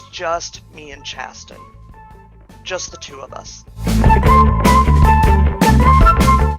was just me and Chasten. Just the two of us.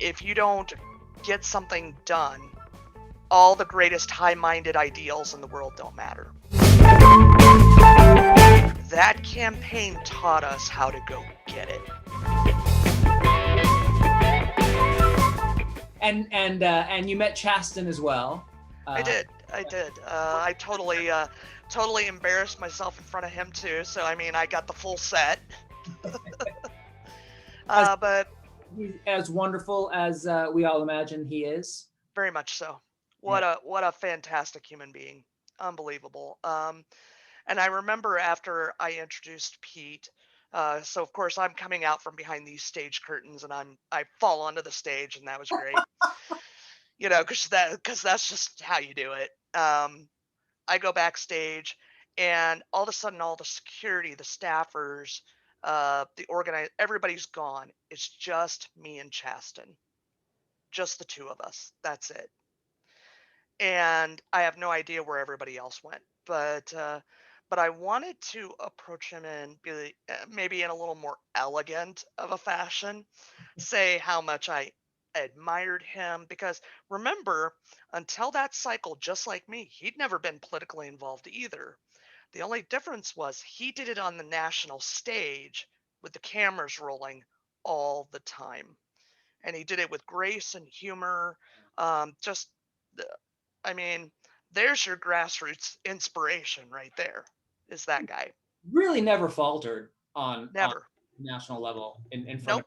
If you don't get something done, all the greatest high-minded ideals in the world don't matter. That campaign taught us how to go get it. And you met Chasten as well. I did. I totally embarrassed myself in front of him too. So I mean, I got the full set. But he's as wonderful as we all imagine he is. Very much so. What a fantastic human being. Unbelievable. And I remember after I introduced Pete, so of course I'm coming out from behind these stage curtains and I fall onto the stage, and that was great. You know, because that's just how you do it. I go backstage, and all of a sudden all the security, the staffers, everybody's gone. It's just me and Chasten. Just the two of us. That's it. And I have no idea where everybody else went, but I wanted to approach him and be maybe in a little more elegant of a fashion, say how much I admired him, because remember, until that cycle, just like me, he'd never been politically involved either. The only difference was he did it on the national stage with the cameras rolling all the time, and he did it with grace and humor. Just I mean, there's your grassroots inspiration right there, is that guy. Really never faltered on Never. national level in front Nope. of.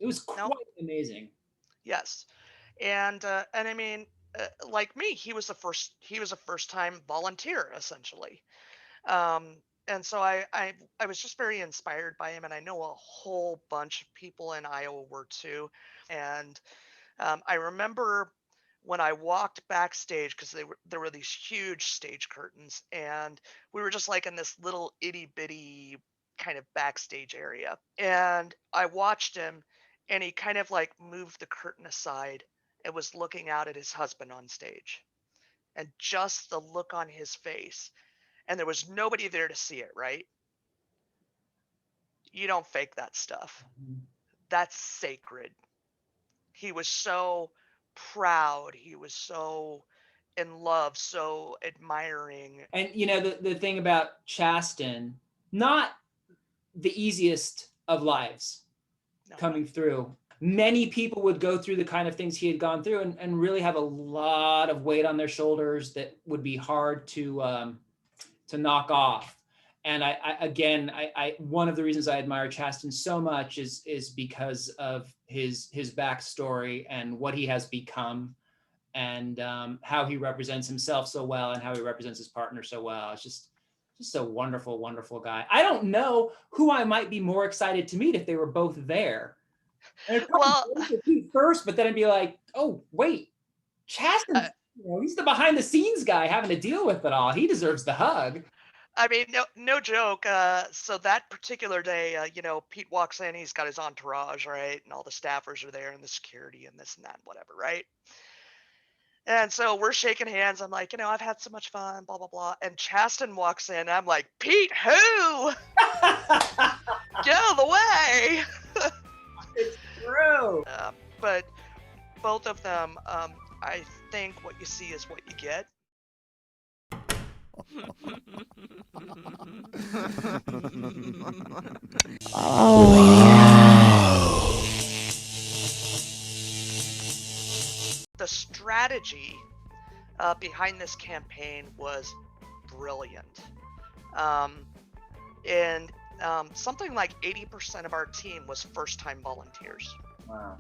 It was quite amazing. Yes. And I mean, like me, he was a first time volunteer essentially. And so I was just very inspired by him, and I know a whole bunch of people in Iowa were too. And I remember when I walked backstage, because there were these huge stage curtains, and we were just like in this little itty bitty kind of backstage area. And I watched him, and he kind of like moved the curtain aside and was looking out at his husband on stage. And just the look on his face, and there was nobody there to see it, right? You don't fake that stuff. That's sacred. He was so proud. He was so in love, so admiring. And you know, the thing about Chasten, not the easiest of lives coming through. Many people would go through the kind of things he had gone through and really have a lot of weight on their shoulders that would be hard to knock off. And I one of the reasons I admire Chasten so much is because of his backstory and what he has become, and how he represents himself so well and how he represents his partner so well. It's just a wonderful, wonderful guy. I don't know who I might be more excited to meet if they were both there. Well, first, but then I'd be like, oh wait, Chasten, he's the behind the scenes guy having to deal with it all. He deserves the hug. I mean, no joke. So that particular day, Pete walks in, he's got his entourage, right? And all the staffers are there, and the security and this and that, and whatever, right? And so we're shaking hands. I'm like, I've had so much fun, blah, blah, blah. And Chasten walks in. I'm like, Pete, who? Get out of the way. It's true. But both of them, I think what you see is what you get. The strategy behind this campaign was brilliant. And something like 80% of our team was first-time volunteers. Wow.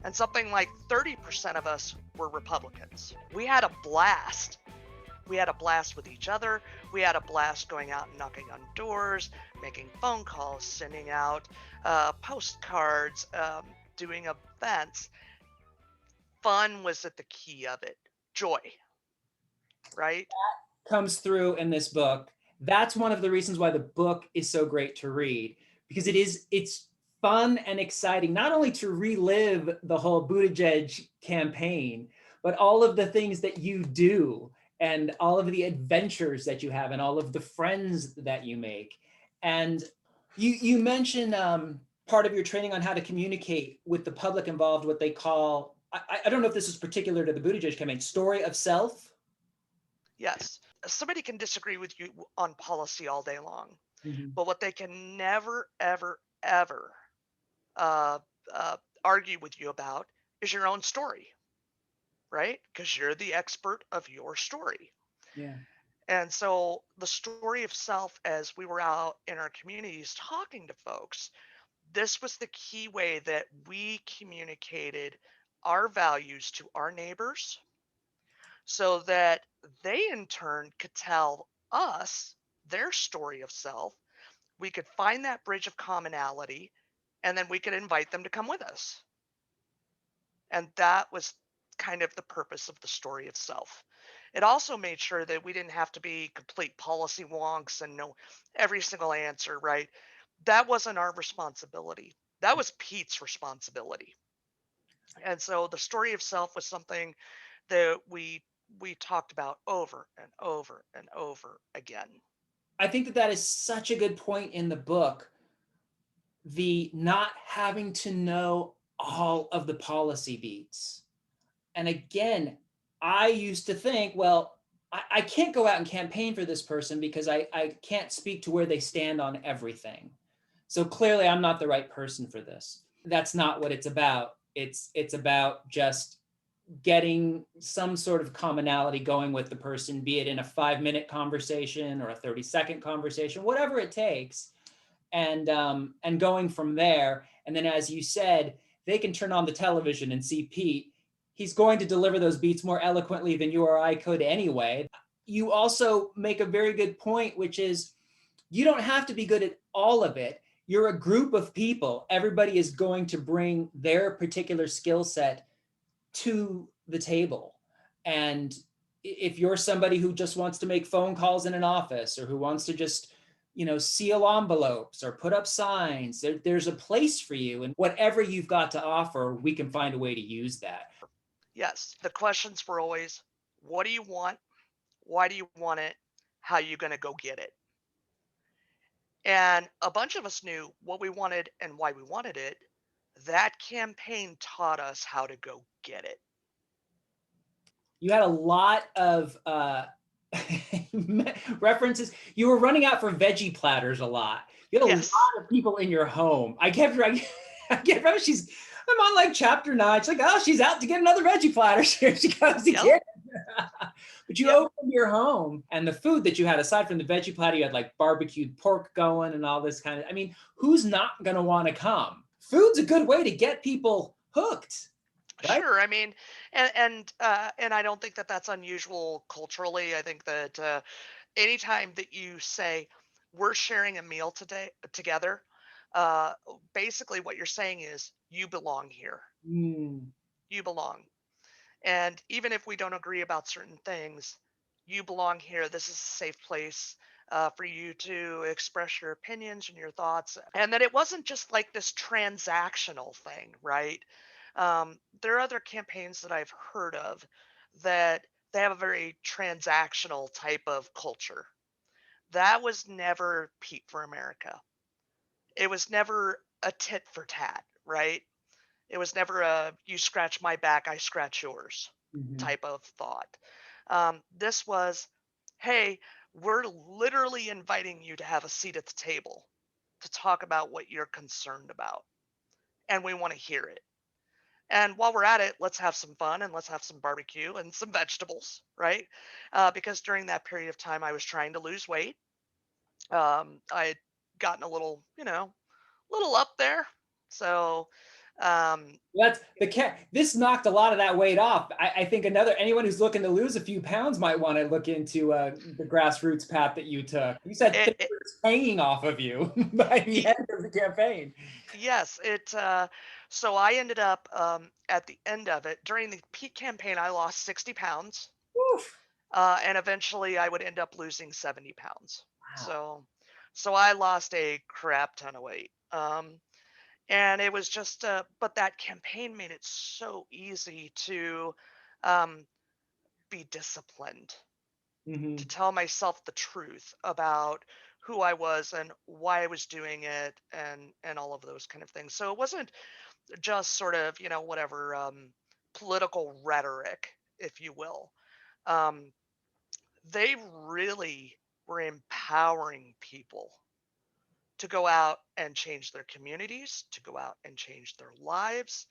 And something like 30% of us were Republicans. We had a blast. We had a blast with each other. We had a blast going out and knocking on doors, making phone calls, sending out postcards, doing events. Fun was at the key of it. Joy, right? That comes through in this book. That's one of the reasons why the book is so great to read, because it's fun and exciting, not only to relive the whole Buttigieg campaign, but all of the things that you do and all of the adventures that you have and all of the friends that you make. And you mentioned part of your training on how to communicate with the public involved, what they call, I don't know if this is particular to the Buttigieg campaign, story of self. Yes. Somebody can disagree with you on policy all day long, Mm-hmm. but what they can never, ever, ever uh, argue with you about is your own story, right? Because you're the expert of your story. Yeah. And so the story of self, as we were out in our communities talking to folks, this was the key way that we communicated our values to our neighbors so that they in turn could tell us their story of self. We could find that bridge of commonality, and then we could invite them to come with us. And that was kind of the purpose of the story of self. It also made sure that we didn't have to be complete policy wonks and know every single answer, right? That wasn't our responsibility. That was Pete's responsibility. And so the story of self was something that we talked about over and over and over again. I think that that is such a good point in the book. The not having to know all of the policy beats. And again, I used to think, well, I can't go out and campaign for this person because I can't speak to where they stand on everything. So clearly I'm not the right person for this. That's not what it's about. It's about just getting some sort of commonality going with the person, be it in a 5-minute conversation or a 30-second conversation, whatever it takes, and going from there. And then, as you said, they can turn on the television and see Pete. He's going to deliver those beats more eloquently than you or I could anyway. You also make a very good point, which is you don't have to be good at all of it. You're a group of people. Everybody is going to bring their particular skill set to the table. And if you're somebody who just wants to make phone calls in an office or who wants to just seal envelopes or put up signs, there's a place for you, and whatever you've got to offer, we can find a way to use that. Yes, the questions were always, what do you want? Why do you want it? How are you going to go get it? And a bunch of us knew what we wanted and why we wanted it. That campaign taught us how to go get it. You had a lot of references. You were running out for veggie platters a lot. You had a Yes. lot of people in your home. I kept I'm on like chapter 9. She's like, oh, she's out to get another veggie platter. Here she goes Yep. again. But you Yep. opened your home, and the food that you had, aside from the veggie platter, you had like barbecued pork going and all this kind of, I mean, who's not going to want to come? Food's a good way to get people hooked, right? Sure. I mean, and I don't think that that's unusual culturally. I think that anytime that you say we're sharing a meal today together, uh, basically what you're saying is you belong here. Mm. You belong. And even if we don't agree about certain things, you belong here. This is a safe place for you to express your opinions and your thoughts. And that it wasn't just like this transactional thing, right? There are other campaigns that I've heard of that they have a very transactional type of culture. That was never Pete for America. It was never a tit for tat, right? It was never a you scratch my back, I scratch yours Mm-hmm. type of thought. This was, hey, we're literally inviting you to have a seat at the table to talk about what you're concerned about. And we want to hear it. And while we're at it, let's have some fun and let's have some barbecue and some vegetables, right? Because during that period of time, I was trying to lose weight. I had gotten a little, little up there. So, um, That's this knocked a lot of that weight off. I think anyone who's looking to lose a few pounds might want to look into the grassroots path that you took. You said it, things were hanging off of you by the it, end of the campaign. yes, so I ended up at the end of it during the peak campaign, I lost 60 pounds, Oof. and eventually I would end up losing 70 pounds. Wow. So I lost a crap ton of weight. And it was just, but that campaign made it so easy to um, be disciplined. Hmm. to tell myself the truth about who I was and why I was doing it and all of those kind of things. So it wasn't just sort of, whatever, political rhetoric, if you will. Um, they really were empowering people to go out and change their communities, to go out and change their lives,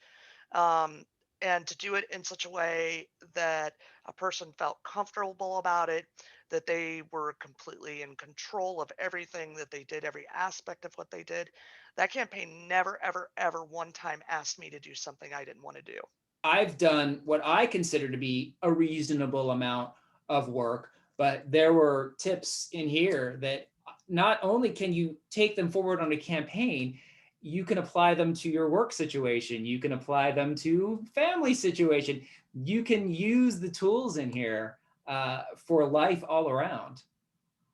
um, and to do it in such a way that a person felt comfortable about it, that they were completely in control of everything that they did, every aspect of what they did. That campaign never, ever, ever one time asked me to do something I didn't want to do. I've done what I consider to be a reasonable amount of work, but there were tips in here that not only can you take them forward on a campaign, you can apply them to your work situation, you can apply them to family situation. You can use the tools in here for life all around.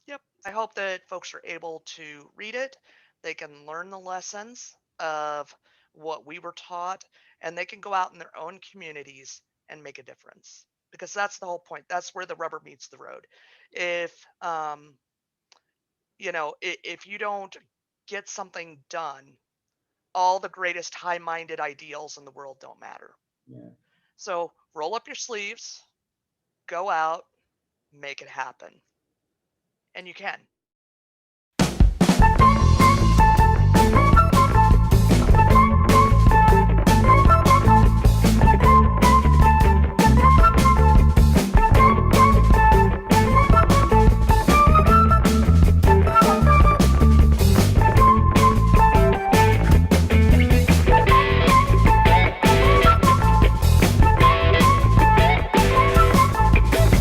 Yep. I hope that folks are able to read it. They can learn the lessons of what we were taught, and they can go out in their own communities and make a difference. Because that's the whole point. That's where the rubber meets the road. If if you don't get something done, all the greatest high-minded ideals in the world don't matter. Yeah. So roll up your sleeves, go out, make it happen, and you can.